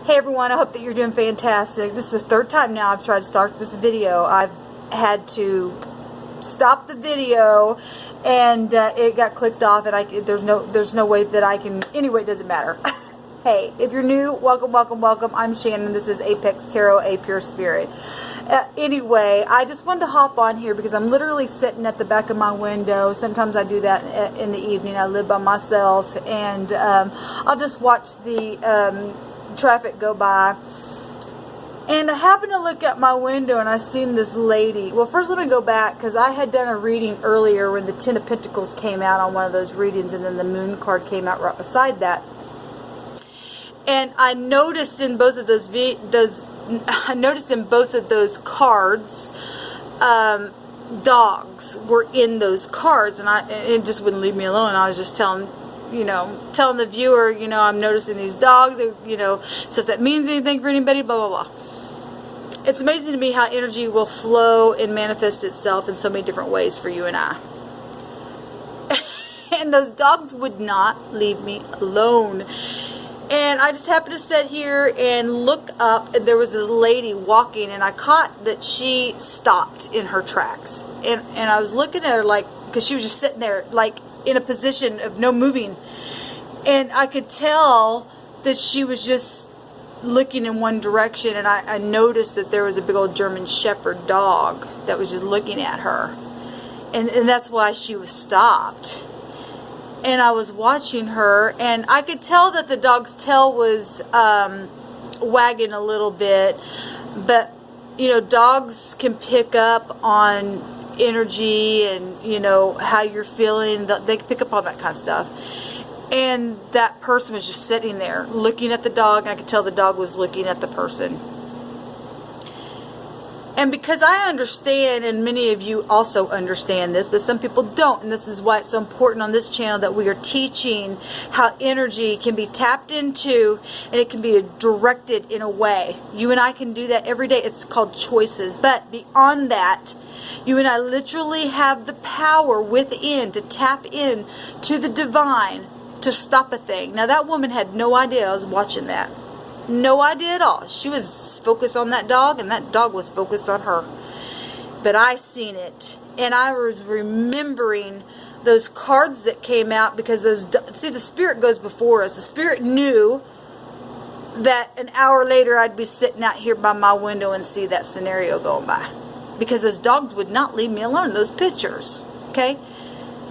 Hey everyone, I hope that you're doing fantastic. This is the third time now I've tried to start this video. I've had to stop the video and it got clicked off, and there's no way that I can. Anyway, it doesn't matter. Hey, if you're new, welcome, welcome, welcome. I'm Shannon. This is Apex Tarot, A Pure Spirit. Anyway, I just wanted to hop on here because I'm literally sitting at the back of my window. Sometimes I do that in the evening. I live by myself, and I'll just watch the traffic go by. And I happened to look out my window and I seen this lady. Well, first let me go back, because I had done a reading earlier when the Ten of Pentacles came out on one of those readings, and then the Moon card came out right beside that. And I noticed in both of those cards, dogs were in those cards, and it just wouldn't leave me alone. I was just telling the viewer, I'm noticing these dogs, so if that means anything for anybody, blah, blah, blah. It's amazing to me how energy will flow and manifest itself in so many different ways for you and I. And those dogs would not leave me alone. And I just happened to sit here and look up, and there was this lady walking, and I caught that she stopped in her tracks. And I was looking at her because she was just sitting there, in a position of no moving. And I could tell that she was just looking in one direction, and I noticed that there was a big old German Shepherd dog that was just looking at her. And that's why she was stopped. And I was watching her, and I could tell that the dog's tail was wagging a little bit. But, dogs can pick up on energy and, how you're feeling. They can pick up on that kind of stuff. And that person was just sitting there looking at the dog, and I could tell the dog was looking at the person. And because I understand, and many of you also understand this, but some people don't, and this is why it's so important on this channel that we are teaching how energy can be tapped into, and it can be directed in a way. You and I can do that every day. It's called choices. But beyond that, you and I literally have the power within to tap in to the divine to stop a thing. Now, that woman had no idea I was watching that. No idea at all. She was focused on that dog, and that dog was focused on her. But I seen it, and I was remembering those cards that came out, because the spirit goes before us. The spirit knew that an hour later I'd be sitting out here by my window and see that scenario going by, because those dogs would not leave me alone. Those pictures, okay?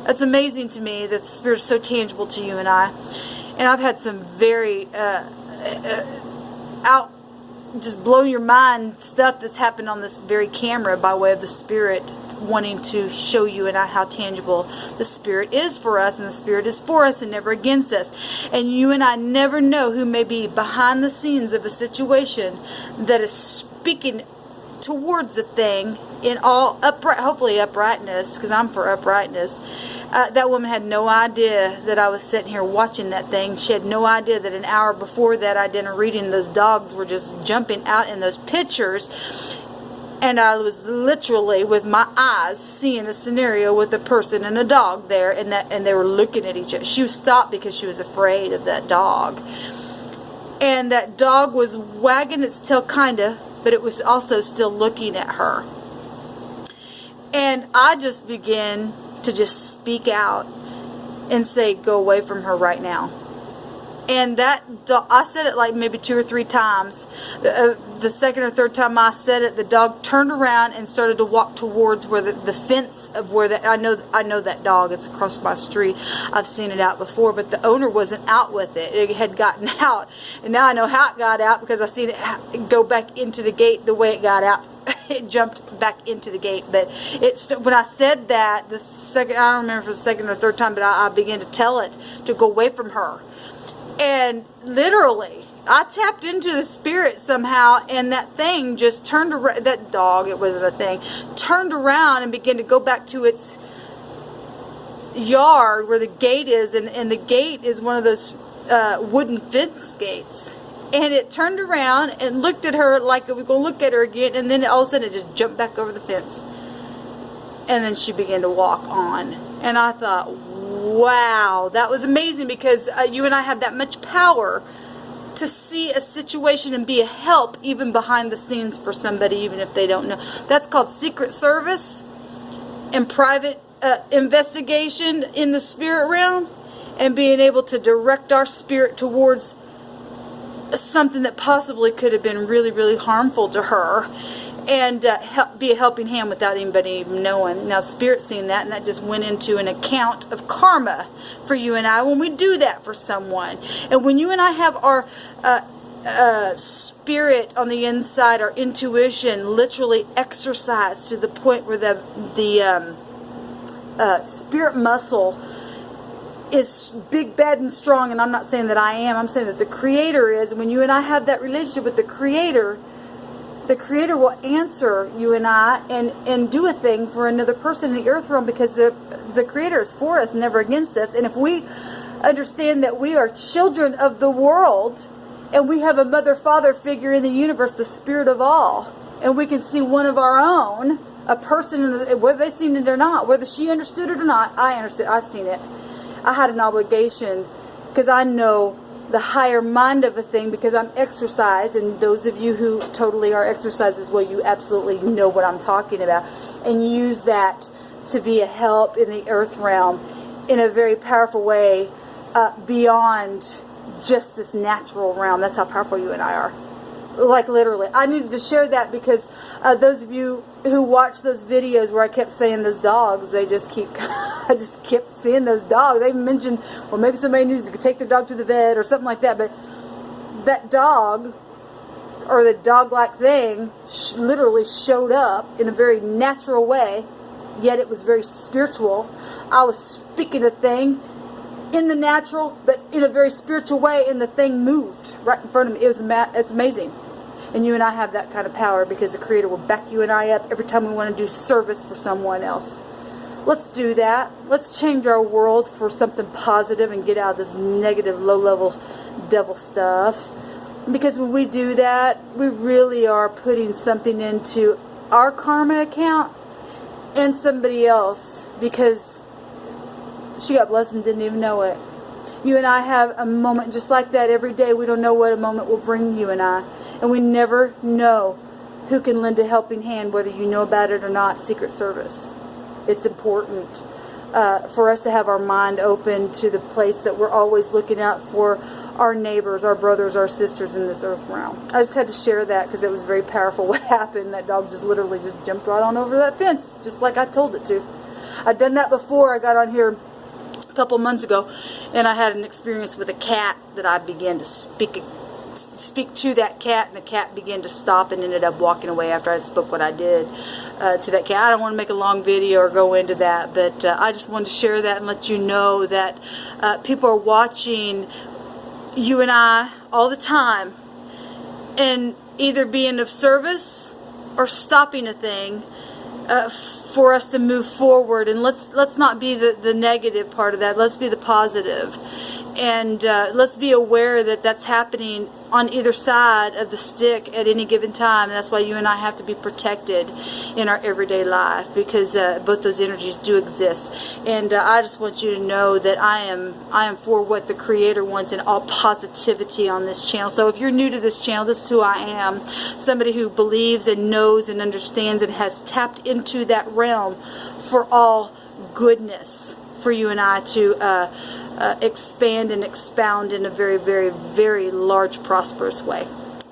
That's amazing to me that the spirit is so tangible to you and I. And I've had some very just blow your mind stuff that's happened on this very camera by way of the spirit wanting to show you and I how tangible the spirit is for us, and the spirit is for us and never against us. And you and I never know who may be behind the scenes of a situation that is speaking towards a thing in all hopefully uprightness, because I'm for uprightness. That woman had no idea that I was sitting here watching that thing. She had no idea that an hour before that I'd done a reading. Those dogs were just jumping out in those pictures, and I was literally with my eyes seeing a scenario with a person and a dog there, and they were looking at each other. She was stopped because she was afraid of that dog, and that dog was wagging its tail kinda, but it was also still looking at her. And I just began to just speak out and say, go away from her right now. And I said it like maybe 2 or 3 times. The second or third time I said it, the dog turned around and started to walk towards where the fence of where I know that dog. It's across my street. I've seen it out before, but the owner wasn't out with it. It had gotten out, and now I know how it got out, because I seen it go back into the gate the way it got out. It jumped back into the gate. But when I said that, I don't remember if it was the second or third time, but I began to tell it to go away from her. And literally, I tapped into the spirit somehow, and that thing just turned around. That dog, it wasn't a thing, turned around and began to go back to its yard where the gate is, and the gate is one of those wooden fence gates. And it turned around and looked at her like it was going to look at her again, and then all of a sudden it just jumped back over the fence. And then she began to walk on. And I thought, wow, that was amazing, because you and I have that much power to see a situation and be a help even behind the scenes for somebody, even if they don't know. That's called secret service and private investigation in the spirit realm, and being able to direct our spirit towards something that possibly could have been really, really harmful to her, and be a helping hand without anybody even knowing. Now, Spirit's seen that, and that just went into an account of karma for you and I when we do that for someone. And when you and I have our spirit on the inside, our intuition literally exercised to the point where the spirit muscle is big, bad, and strong. And I'm not saying that I am. I'm saying that the Creator is. And when you and I have that relationship with the Creator will answer you and I and do a thing for another person in the earth realm, because the Creator is for us, never against us. And if we understand that we are children of the world, and we have a mother, father figure in the universe, the Spirit of all, and we can see one of our own, a person, whether they seen it or not, whether she understood it or not, I understood, I seen it. I had an obligation, because I know the higher mind of a thing, because I'm exercised, and those of you who totally are exercised as well, you absolutely know what I'm talking about, and use that to be a help in the earth realm in a very powerful way, beyond just this natural realm. That's how powerful you and I are. Like, literally. I needed to share that because those of you who watch those videos where I kept saying those dogs, they just keep, I just kept seeing those dogs. They mentioned, well, maybe somebody needs to take their dog to the vet or something like that. But that dog, or the dog-like thing, literally showed up in a very natural way, yet it was very spiritual. I was speaking a thing in the natural, but in a very spiritual way, and the thing moved right in front of me. It's amazing. And you and I have that kind of power, because the Creator will back you and I up every time we want to do service for someone else. Let's do that. Let's change our world for something positive and get out of this negative, low-level devil stuff. Because when we do that, we really are putting something into our karma account and somebody else, because she got blessed and didn't even know it. You and I have a moment just like that every day. We don't know what a moment will bring you and I. And we never know who can lend a helping hand, whether you know about it or not. Secret Service. It's important for us to have our mind open to the place that we're always looking out for our neighbors, our brothers, our sisters in this earth realm. I just had to share that because it was very powerful what happened. That dog just literally just jumped right on over that fence, just like I told it to. I'd done that before. I got on here a couple months ago, and I had an experience with a cat that I began to speak to that cat, and the cat began to stop and ended up walking away after I spoke what I did to that cat. I don't want to make a long video or go into that, but I just wanted to share that and let you know that people are watching you and I all the time, and either being of service or stopping a thing for us to move forward. And let's not be the negative part of that. Let's be the positive. And let's be aware that that's happening on either side of the stick at any given time. And that's why you and I have to be protected in our everyday life, because both those energies do exist. And I just want you to know that I am for what the Creator wants, and all positivity on this channel. So if you're new to this channel, this is who I am. Somebody who believes and knows and understands and has tapped into that realm for all goodness, for you and I to expand and expound in a very, very, very large, prosperous way.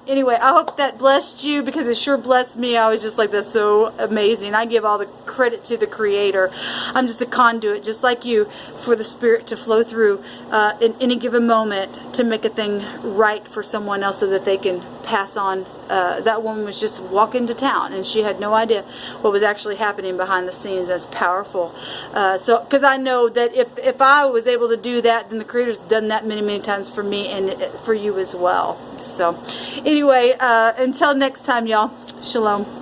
Anyway, I hope that blessed you, because it sure blessed me. I was just like, that's so amazing. I give all the credit to the Creator. I'm just a conduit, just like you, for the Spirit to flow through in any given moment to make a thing right for someone else, so that they can pass on. That woman was just walking to town, and she had no idea what was actually happening behind the scenes. That's powerful. So, because I know that if I was able to do that, then the Creator's done that many, many times for me and for you as well. So, anyway, until next time, y'all. Shalom.